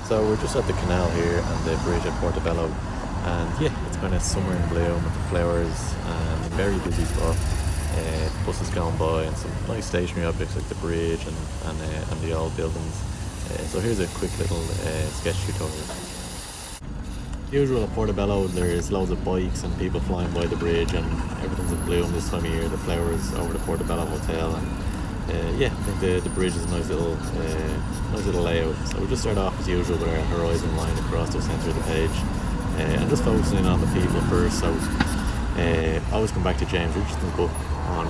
So we're just at the canal here and the bridge at Portobello, and yeah, it's kind of summer in bloom with the flowers and a very busy spot. Buses going by and some nice stationary objects like the bridge and the old buildings. So here's a quick little sketch tutorial. Usual at Portobello, there's loads of bikes and people flying by the bridge, and everything's in bloom this time of year. The flowers over the Portobello Hotel, and yeah, I think the bridge is a nice little layout. So we'll just start off as usual with our horizon line across the centre of the page, and just focusing on the people first. So always come back to James Richardson's book on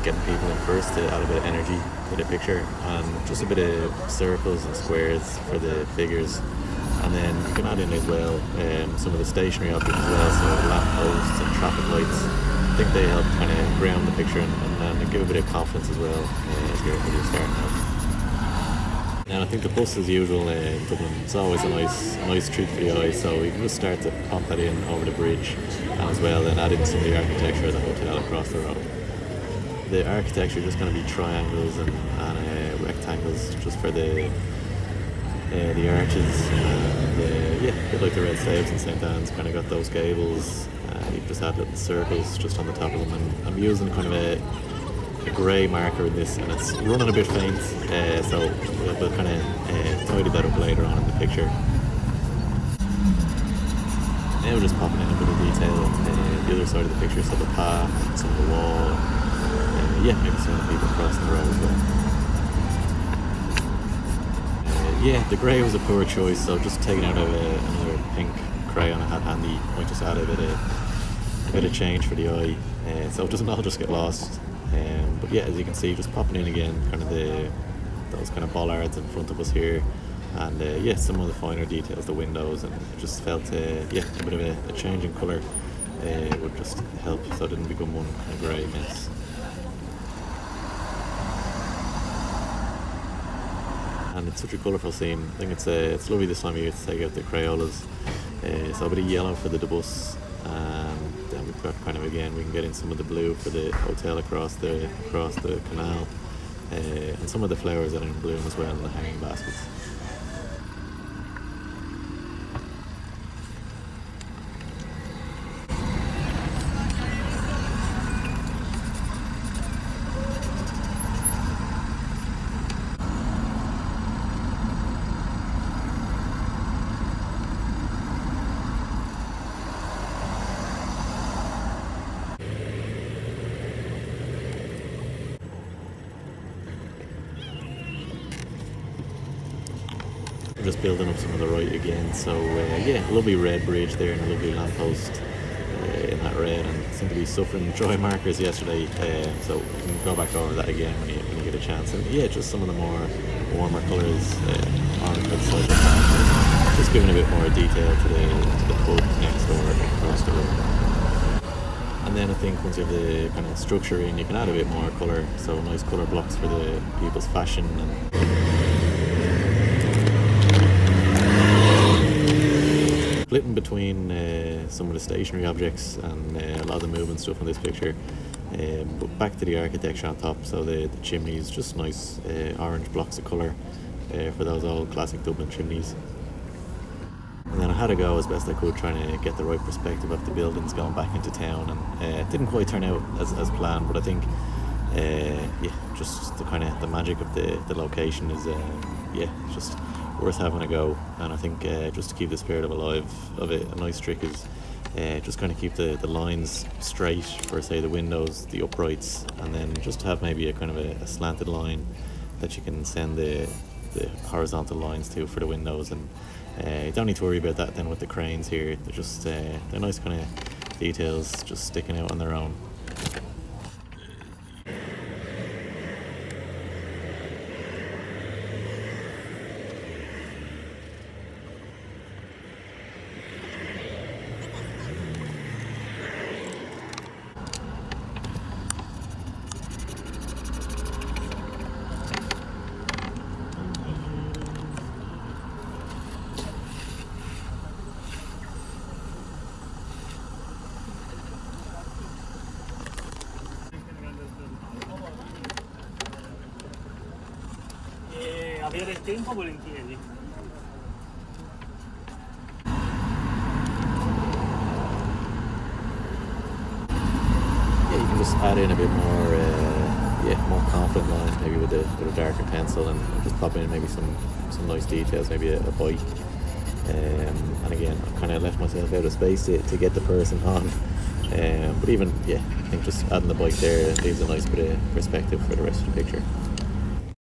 getting people in first to add a bit of energy to the picture, and just a bit of circles and squares for the figures. And then you can add in as well some of the stationary objects as well, so lamp posts and traffic lights. I think they help kind of ground the picture and give a bit of confidence as well as you're starting out. And I think the bus, as usual in Dublin, it's always a nice treat for the eye, so you can just start to pop that in over the bridge as well, and add in some of the architecture of the hotel across the road. The architecture is just going to be triangles and rectangles just for the arches, and yeah, a bit like the red staves in St. Anne's, kind of got those gables. You've just had little circles just on the top of them, and I'm using kind of a grey marker in this, and it's running a bit faint, so we'll kind of tidy that up later on in the picture. Now we're just popping in a bit of detail on the other side of the picture, so the path, some of the wall, yeah, maybe some of the people crossing the road as well. Yeah, the grey was a poor choice, so just taking out another pink crayon I had handy might just add a bit of change for the eye, so it doesn't all just get lost. But yeah, as you can see, just popping in again kind of those kind of bollards in front of us here, and yeah, some of the finer details, the windows, and it just felt yeah, a bit of a change in colour would just help, so it didn't become one kind of grey mess. And it's such a colourful scene. I think it's lovely this time of year to take out the Crayolas. So a bit of yellow for the bus, and then we've got kind of, again, we can get in some of the blue for the hotel across the canal, and some of the flowers that are in bloom as well in the hanging baskets. We're just building up some of the right again, so yeah, lovely red bridge there and a lovely lamppost in that red, and seemed to be suffering dry markers yesterday, so you can go back over that again when you get a chance. And yeah, just some of the more warmer colours, orange by the side of the path, just giving a bit more detail to the pub next door across the road. And then I think once you have the kind of structure in, you can add a bit more colour, so nice colour blocks for the people's fashion, and splitting between some of the stationary objects and a lot of the movement stuff in this picture, but back to the architecture on top. So the chimneys, just nice orange blocks of colour for those old classic Dublin chimneys. And then I had a go as best I could trying to get the right perspective of the buildings going back into town, and it didn't quite turn out as planned, but I think yeah, just the kind of the magic of the location is yeah, just worth having a go. And I think just to keep the spirit alive of it, a nice trick is just kind of keep the lines straight for, say, the windows, the uprights, and then just have maybe a kind of a slanted line that you can send the horizontal lines to for the windows, and you don't need to worry about that then with the cranes here. They're just they're nice kind of details just sticking out on their own. Avere tempo volentieri. just add in a bit more, more confident lines, maybe with a darker pencil, and just pop in maybe some nice details, maybe a bite. And again, I kind of left myself out of space to get the person on. But even, I think just adding the bike there leaves a nice bit of perspective for the rest of the picture.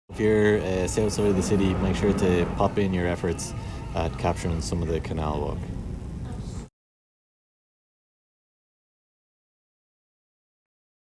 If you're south side of the city, make sure to pop in your efforts at capturing some of the canal walk.